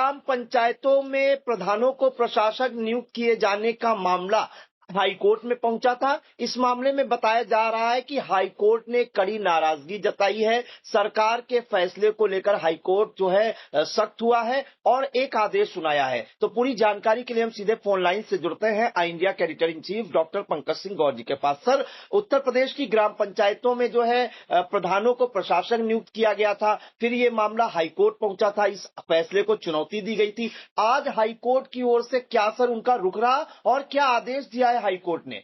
ग्राम पंचायतों में प्रधानों को प्रशासक नियुक्त किए जाने का मामला हाईकोर्ट में पहुंचा था। इस मामले में बताया जा रहा है कि हाईकोर्ट ने कड़ी नाराजगी जताई है। सरकार के फैसले को लेकर हाईकोर्ट जो है सख्त हुआ है और एक आदेश सुनाया है। तो पूरी जानकारी के लिए हम सीधे फोन लाइन से जुड़ते हैं आई इंडिया के editor in chief doctor Pankaj Singh Gaur ji के पास। सर, उत्तर प्रदेश की ग्राम पंचायतों में जो है प्रधानों को प्रशासक नियुक्त किया गया था, फिर ये मामला हाईकोर्ट पहुंचा था, इस फैसले को चुनौती दी गई थी। आज हाईकोर्ट की ओर से क्या सर उनका रुख रहा और क्या आदेश दिया है हाईकोर्ट ने?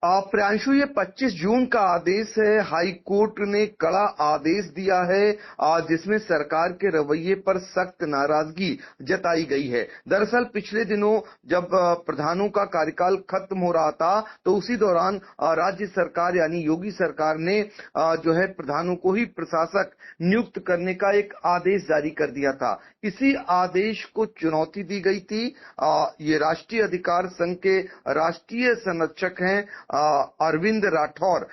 प्रियांशु, ये 25 जून का आदेश है। हाई कोर्ट ने कड़ा आदेश दिया है जिसमें सरकार के रवैये पर सख्त नाराजगी जताई गई है। दरअसल पिछले दिनों जब प्रधानों का कार्यकाल खत्म हो रहा था तो उसी दौरान राज्य सरकार यानी योगी सरकार ने जो है प्रधानों को ही प्रशासक नियुक्त करने का एक आदेश जारी कर दिया था। इसी आदेश को चुनौती दी गई थी। ये राष्ट्रीय अधिकार संघ के राष्ट्रीय संरक्षक हैं अरविंद राठौर।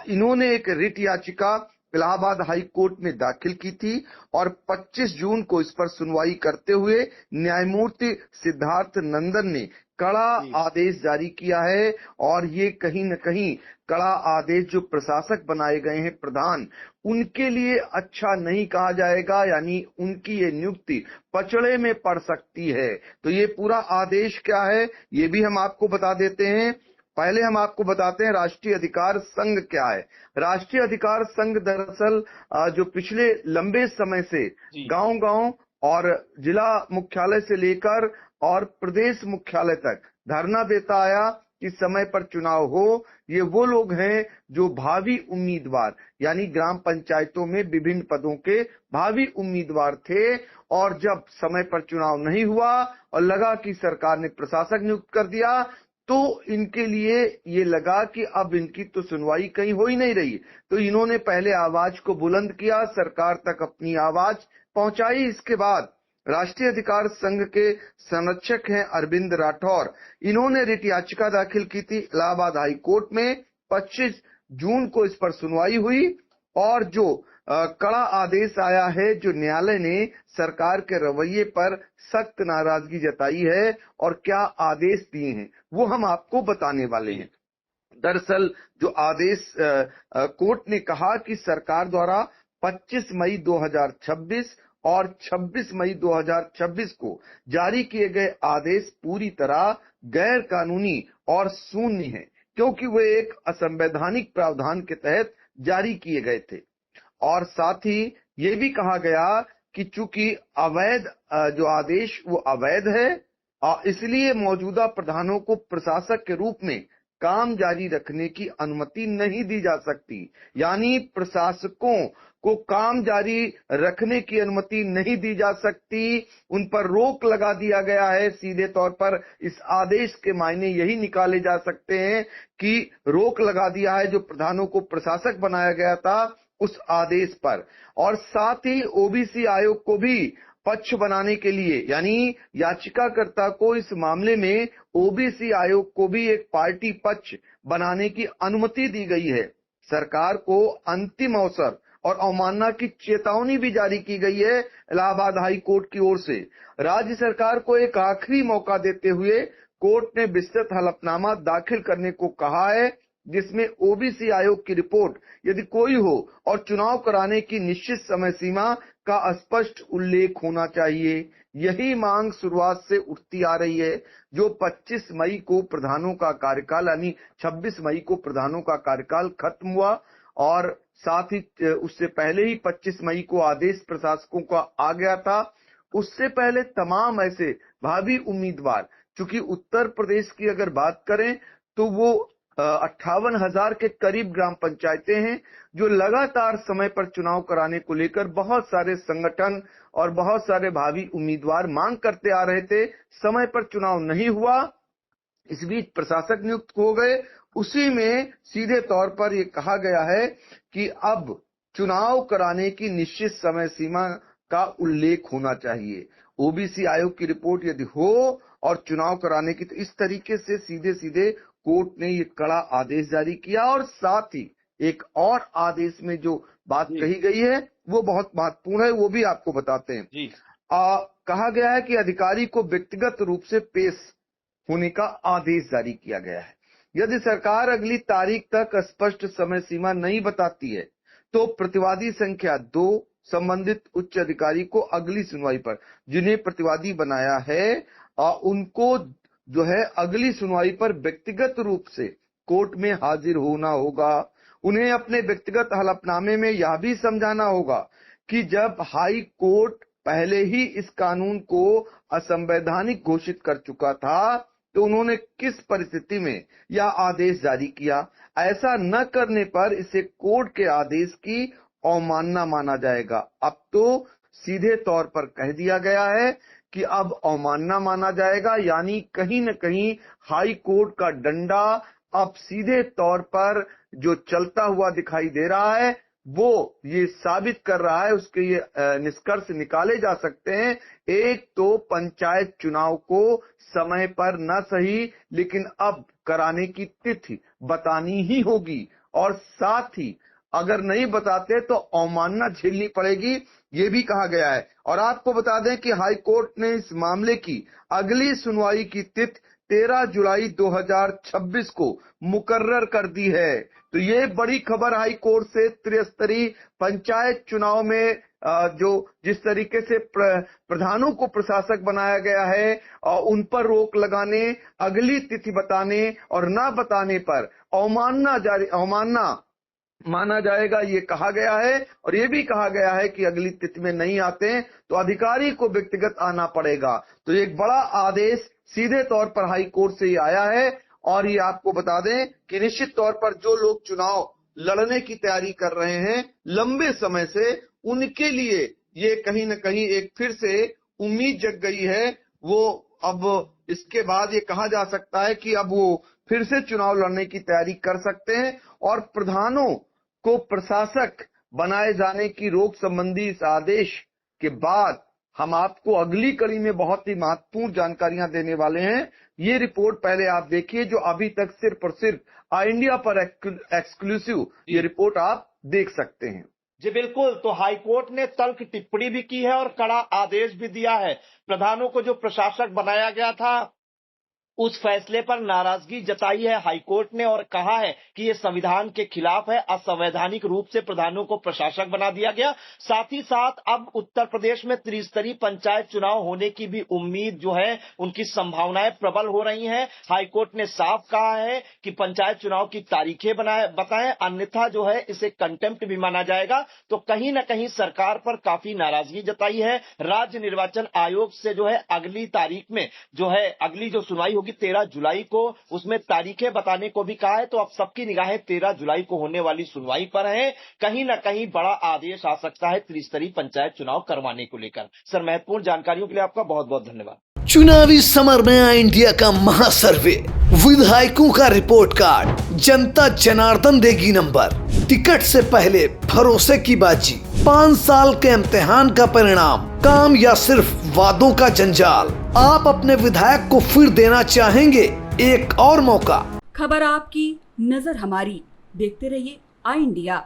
इन्होंने एक रिट याचिका इलाहाबाद हाई कोर्ट में दाखिल की थी और 25 जून को इस पर सुनवाई करते हुए न्यायमूर्ति सिद्धार्थ नंदन ने कड़ा आदेश जारी किया है। और ये कहीं न कहीं कड़ा आदेश जो प्रशासक बनाए गए हैं प्रधान, उनके लिए अच्छा नहीं कहा जाएगा, यानी उनकी ये नियुक्ति पचड़े में पड़ सकती है। तो ये पूरा आदेश क्या है ये भी हम आपको बता देते हैं। पहले हम आपको बताते हैं राष्ट्रीय अधिकार संघ क्या है। राष्ट्रीय अधिकार संघ दरअसल जो पिछले लंबे समय से गांव-गांव और जिला मुख्यालय से लेकर और प्रदेश मुख्यालय तक धरना देता आया कि समय पर चुनाव हो। ये वो लोग हैं जो भावी उम्मीदवार यानी ग्राम पंचायतों में विभिन्न पदों के भावी उम्मीदवार थे, और जब समय पर चुनाव नहीं हुआ और लगा कि सरकार ने प्रशासक नियुक्त कर दिया तो इनके लिए ये लगा कि अब इनकी तो सुनवाई कहीं हो ही नहीं रही। तो इन्होंने पहले आवाज को बुलंद किया, सरकार तक अपनी आवाज पहुंचाई। इसके बाद राष्ट्रीय अधिकार संघ के संरक्षक हैं अरविंद राठौर, इन्होंने रिट याचिका दाखिल की थी इलाहाबाद हाई कोर्ट में। 25 जून को इस पर सुनवाई हुई और जो कड़ा आदेश आया है, जो न्यायालय ने सरकार के रवैये पर सख्त नाराजगी जताई है और क्या आदेश दिए हैं वो हम आपको बताने वाले हैं। दरअसल जो आदेश कोर्ट ने कहा कि सरकार द्वारा 25 मई 2026 और 26 मई 2026 को जारी किए गए आदेश पूरी तरह गैर कानूनी और शून्य हैं, क्योंकि वे एक असंवैधानिक प्रावधान के तहत जारी किए गए थे। और साथ ही ये भी कहा गया कि चूंकि अवैध जो आदेश वो अवैध है, इसलिए मौजूदा प्रधानों को प्रशासक के रूप में काम जारी रखने की अनुमति नहीं दी जा सकती। यानी प्रशासकों को काम जारी रखने की अनुमति नहीं दी जा सकती, उन पर रोक लगा दिया गया है। सीधे तौर पर इस आदेश के मायने यही निकाले जा सकते हैं कि रोक लगा दिया है जो प्रधानों को प्रशासक बनाया गया था उस आदेश पर। और साथ ही ओबीसी आयोग को भी पक्ष बनाने के लिए, यानी याचिकाकर्ता को इस मामले में ओबीसी आयोग को भी एक पार्टी पक्ष बनाने की अनुमति दी गई है। सरकार को अंतिम अवसर और अवमानना की चेतावनी भी जारी की गई है इलाहाबाद हाई कोर्ट की ओर से। राज्य सरकार को एक आखिरी मौका देते हुए कोर्ट ने विस्तृत हलफनामा दाखिल करने को कहा है, जिसमें ओबीसी आयोग की रिपोर्ट यदि कोई हो और चुनाव कराने की निश्चित समय सीमा का स्पष्ट उल्लेख होना चाहिए। यही मांग शुरुआत से उठती आ रही है। जो 25 मई को प्रधानों का कार्यकाल यानी 26 मई को प्रधानों का कार्यकाल खत्म हुआ और साथ ही उससे पहले ही 25 मई को आदेश प्रशासकों का आ गया था। उससे पहले तमाम ऐसे भावी उम्मीदवार, चूंकि उत्तर प्रदेश की अगर बात करें तो वो 58,000 के करीब ग्राम पंचायतें हैं जो लगातार समय पर चुनाव कराने को लेकर बहुत सारे संगठन और बहुत सारे भावी उम्मीदवार मांग करते आ रहे थे। समय पर चुनाव नहीं हुआ, इस बीच प्रशासक नियुक्त हो गए। उसी में सीधे तौर पर यह कहा गया है कि अब चुनाव कराने की निश्चित समय सीमा का उल्लेख होना चाहिए। ओबीसी आयोग की रिपोर्ट यदि हो और चुनाव कराने की, तो इस तरीके से सीधे सीधे कोर्ट ने ये कड़ा आदेश जारी किया। और साथ ही एक और आदेश में जो बात कही गई है वो बहुत महत्वपूर्ण है, वो भी आपको बताते हैं। कहा गया है कि अधिकारी को व्यक्तिगत रूप से पेश होने का आदेश जारी किया गया है। यदि सरकार अगली तारीख तक स्पष्ट समय सीमा नहीं बताती है तो प्रतिवादी संख्या 2 संबंधित उच्च अधिकारी को अगली सुनवाई पर, जिन्हें प्रतिवादी बनाया है, उनको जो है अगली सुनवाई पर व्यक्तिगत रूप से कोर्ट में हाजिर होना होगा। उन्हें अपने व्यक्तिगत हलफनामे में यह भी समझाना होगा कि जब हाई कोर्ट पहले ही इस कानून को असंवैधानिक घोषित कर चुका था तो उन्होंने किस परिस्थिति में यह आदेश जारी किया। ऐसा न करने पर इसे कोर्ट के आदेश की अवमानना माना जाएगा। अब तो सीधे तौर पर कह दिया गया है कि अब अवमानना माना जाएगा, यानी कहीं न कहीं हाई कोर्ट का डंडा अब सीधे तौर पर जो चलता हुआ दिखाई दे रहा है वो ये साबित कर रहा है। उसके ये निष्कर्ष निकाले जा सकते हैं। एक तो पंचायत चुनाव को समय पर न सही लेकिन अब कराने की तिथि बतानी ही होगी, और साथ ही अगर नहीं बताते तो अवमानना झेलनी पड़ेगी, ये भी कहा गया है। और आपको बता दें कि हाई कोर्ट ने इस मामले की अगली सुनवाई की तिथि 13 जुलाई 2026 को मुकर्रर कर दी है। तो ये बड़ी खबर हाई कोर्ट से त्रिस्तरीय पंचायत चुनाव में जो जिस तरीके से प्रधानों को प्रशासक बनाया गया है और उन पर रोक लगाने, अगली तिथि बताने और न बताने पर अवमानना माना जाएगा, ये कहा गया है। और ये भी कहा गया है कि अगली तिथि में नहीं आते हैं तो अधिकारी को व्यक्तिगत आना पड़ेगा। तो एक बड़ा आदेश सीधे तौर पर हाई कोर्ट से ही आया है। और ये आपको बता दें कि निश्चित तौर पर जो लोग चुनाव लड़ने की तैयारी कर रहे हैं लंबे समय से, उनके लिए ये कहीं न कहीं एक फिर से उम्मीद जग गई है। वो अब इसके बाद ये कहा जा सकता है कि अब वो फिर से चुनाव लड़ने की तैयारी कर सकते हैं। और प्रधानों को प्रशासक बनाए जाने की रोक संबंधी इस आदेश के बाद हम आपको अगली कड़ी में बहुत ही महत्वपूर्ण जानकारियां देने वाले हैं। ये रिपोर्ट पहले आप देखिए, जो अभी तक सिर्फ और सिर्फ आई इंडिया पर एक्सक्लूसिव ये रिपोर्ट आप देख सकते हैं। जी बिल्कुल। तो हाई कोर्ट ने तल्ख टिप्पणी भी की है और कड़ा आदेश भी दिया है। प्रधानों को जो प्रशासक बनाया गया था उस फैसले पर नाराजगी जताई है हाई कोर्ट ने और कहा है कि ये संविधान के खिलाफ है, असंवैधानिक रूप से प्रधानों को प्रशासक बना दिया गया। साथ ही साथ अब उत्तर प्रदेश में त्रिस्तरीय पंचायत चुनाव होने की भी उम्मीद जो है उनकी संभावनाएं प्रबल हो रही हैं। हाई कोर्ट ने साफ कहा है कि पंचायत चुनाव की तारीखें बताएं, अन्यथा जो है इसे कंटेम्प्ट भी माना जाएगा। तो कहीं न कहीं सरकार पर काफी नाराजगी जताई है। राज्य निर्वाचन आयोग से जो है अगली तारीख में जो है अगली जो सुनवाई 13 जुलाई को, उसमें तारीखें बताने को भी कहा है। तो अब सबकी निगाहें 13 जुलाई को होने वाली सुनवाई पर हैं। कहीं न कहीं बड़ा आदेश आ सकता है त्रिस्तरीय पंचायत चुनाव करवाने को लेकर। सर, महत्वपूर्ण जानकारियों के लिए आपका बहुत बहुत धन्यवाद। चुनावी समर में आई इंडिया का महासर्वे, विधायकों का रिपोर्ट कार्ड, जनता जनार्दन देगी नंबर, टिकट से पहले भरोसे की बाजी, 5 साल के इम्तिहान का परिणाम, काम या सिर्फ वादों का जंजाल। आप अपने विधायक को फिर देना चाहेंगे एक और मौका। खबर आपकी, नजर हमारी। देखते रहिए आई इंडिया।